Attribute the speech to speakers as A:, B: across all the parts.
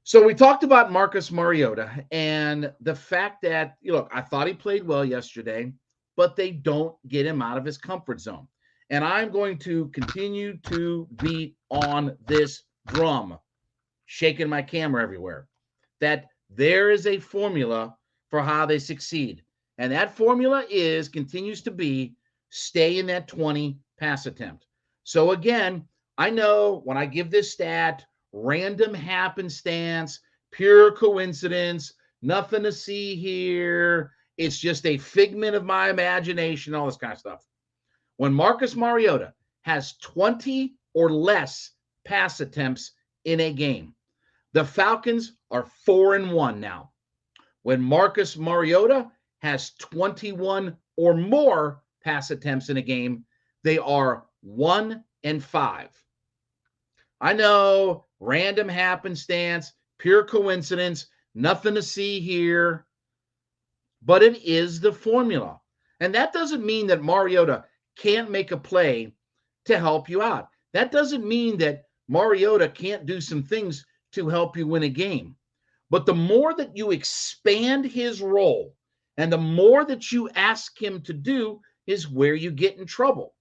A: So we talked about Marcus Mariota and the fact that, look, I thought he played well yesterday, but they don't get him out of his comfort zone. And I'm going to continue to beat on this drum, shaking my camera everywhere, that there is a formula for how they succeed. And that formula continues to be stay in that 20 pass attempt. So again, I know when I give this stat, random happenstance, pure coincidence, nothing to see here. It's just a figment of my imagination, all this kind of stuff. When Marcus Mariota has 20 or less pass attempts in a game, the Falcons are 4-1 now. When Marcus Mariota has 21 or more pass attempts in a game, they are 1-5. I know, random happenstance, pure coincidence, nothing to see here, but it is the formula. And that doesn't mean that Mariota can't make a play to help you out. That doesn't mean that Mariota can't do some things to help you win a game. But the more that you expand his role and the more that you ask him to do is where you get in trouble.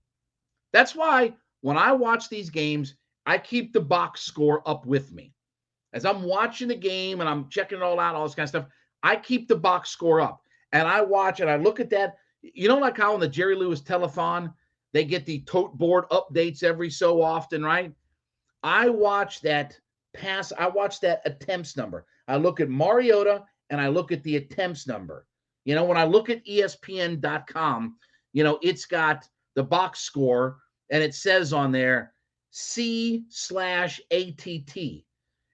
A: That's why when I watch these games, I keep the box score up with me. As I'm watching the game and I'm checking it all out, all this kind of stuff, I keep the box score up. And I watch and I look at that. You know, like how in the Jerry Lewis telethon, they get the tote board updates every so often, right? I watch that pass. I watch that attempts number. I look at Mariota and I look at the attempts number. You know, when I look at ESPN.com, you know, it's got the box score and it says on there C/ATT.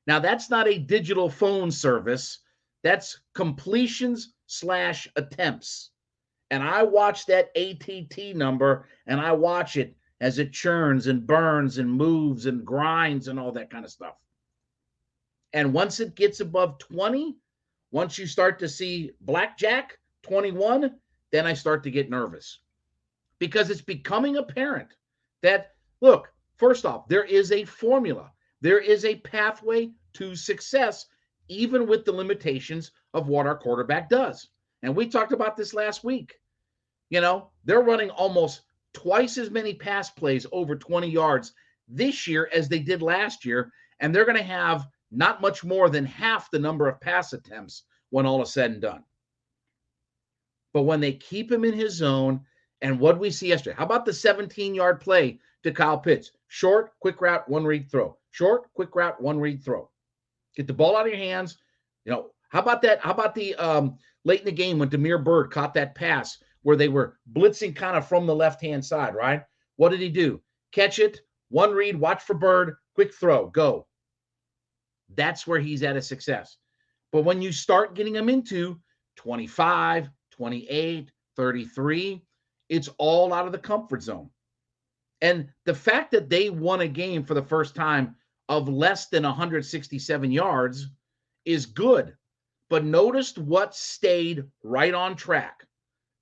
A: Now, that's not a digital phone service. That's completions/attempts. And I watch that ATT number and I watch it as it churns and burns and moves and grinds and all that kind of stuff. And once it gets above 20, once you start to see blackjack 21, then I start to get nervous because it's becoming apparent that, look, first off, there is a formula. There is a pathway to success, even with the limitations of what our quarterback does. And we talked about this last week. You know, they're running almost twice as many pass plays over 20 yards this year as they did last year. And they're going to have not much more than half the number of pass attempts when all is said and done. But when they keep him in his zone, and what we see yesterday, how about the 17-yard play to Kyle Pitts? Short, quick route, one read throw. Short, quick route, one read throw. Get the ball out of your hands. You know, how about that? How about the late in the game when Damiere Byrd caught that pass where they were blitzing kind of from the left-hand side, right? What did he do? Catch it, one read, watch for Byrd, quick throw, go. That's where he's at a success. But when you start getting him into 25, 28, 33, it's all out of the comfort zone. And the fact that they won a game for the first time of less than 167 yards is good. But notice what stayed right on track.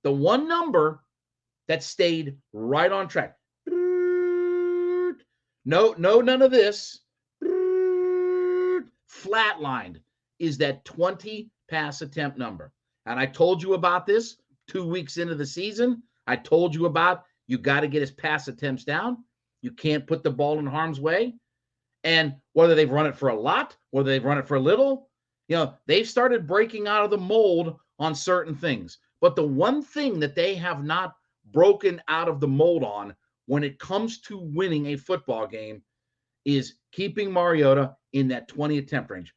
A: The one number that stayed right on track. No, none of this. Flatlined is that 20 pass attempt number. And I told you about this 2 weeks into the season. I told you about you got to get his pass attempts down. You can't put the ball in harm's way. And whether they've run it for a lot, whether they've run it for a little, you know, they've started breaking out of the mold on certain things. But the one thing that they have not broken out of the mold on when it comes to winning a football game is keeping Mariota in that 20 attempt range.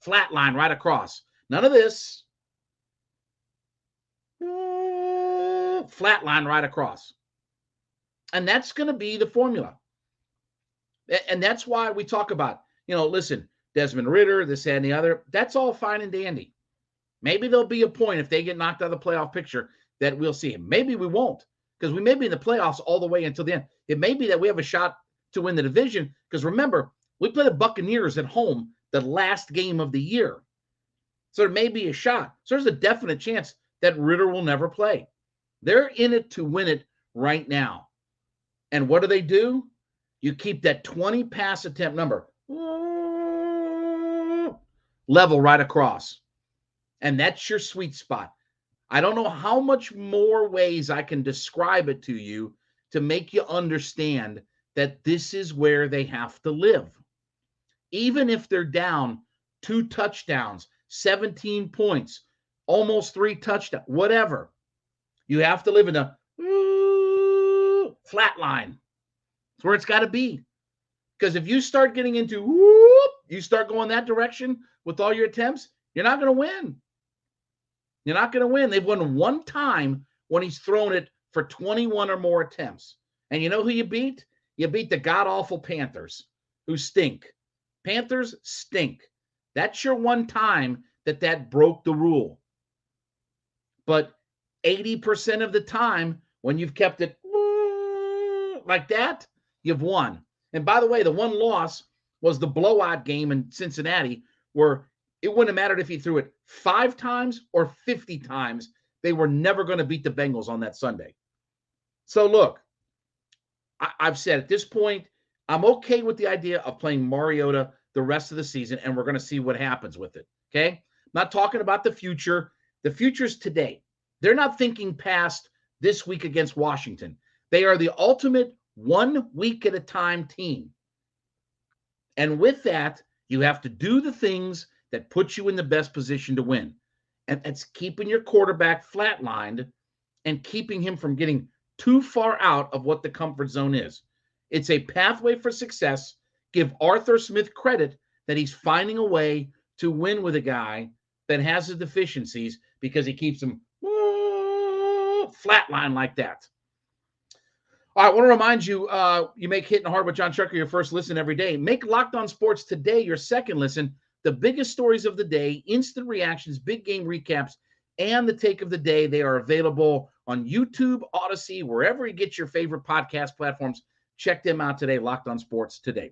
A: Flat line right across. None of this. Flat line right across. And that's going to be the formula. And that's why we talk about, you know, listen, Desmond Ridder, this, that, and the other. That's all fine and dandy. Maybe there'll be a point if they get knocked out of the playoff picture that we'll see him. Maybe we won't, because we may be in the playoffs all the way until the end. It may be that we have a shot to win the division, because remember, we play the Buccaneers at home the last game of the year. So there may be a shot. So there's a definite chance that Ridder will never play. They're in it to win it right now. And what do? You keep that 20 pass attempt number level right across. And that's your sweet spot. I don't know how much more ways I can describe it to you to make you understand that this is where they have to live. Even if they're down 2 touchdowns, 17 points, almost 3 touchdowns, whatever, you have to live in a flat line. That's where it's got to be. Because if you start getting into you start going that direction with all your attempts, you're not going to win. You're not going to win. They've won one time when he's thrown it for 21 or more attempts. And you know who you beat? You beat the god-awful Panthers, who stink. Panthers stink. That's your one time that broke the rule. But 80% of the time, when you've kept it like that, you've won. And by the way, the one loss was the blowout game in Cincinnati, where it wouldn't have mattered if he threw it 5 times or 50 times. They were never going to beat the Bengals on that Sunday. So look, I've said at this point, I'm okay with the idea of playing Mariota the rest of the season, and we're going to see what happens with it, okay? I'm not talking about the future. The future's today. They're not thinking past this week against Washington. They are the ultimate 1 week at a time team. And with that, you have to do the things that put you in the best position to win. And it's keeping your quarterback flatlined and keeping him from getting too far out of what the comfort zone is. It's a pathway for success. Give Arthur Smith credit that he's finding a way to win with a guy that has his deficiencies because he keeps him flatline like that. All right, I want to remind you, you make Hittin' Hard with Jon Chuckery your first listen every day. Make Locked On Sports Today your second listen. The biggest stories of the day, instant reactions, big game recaps, and the take of the day. They are available on YouTube, Odyssey, wherever you get your favorite podcast platforms. Check them out today, Locked On Sports Today.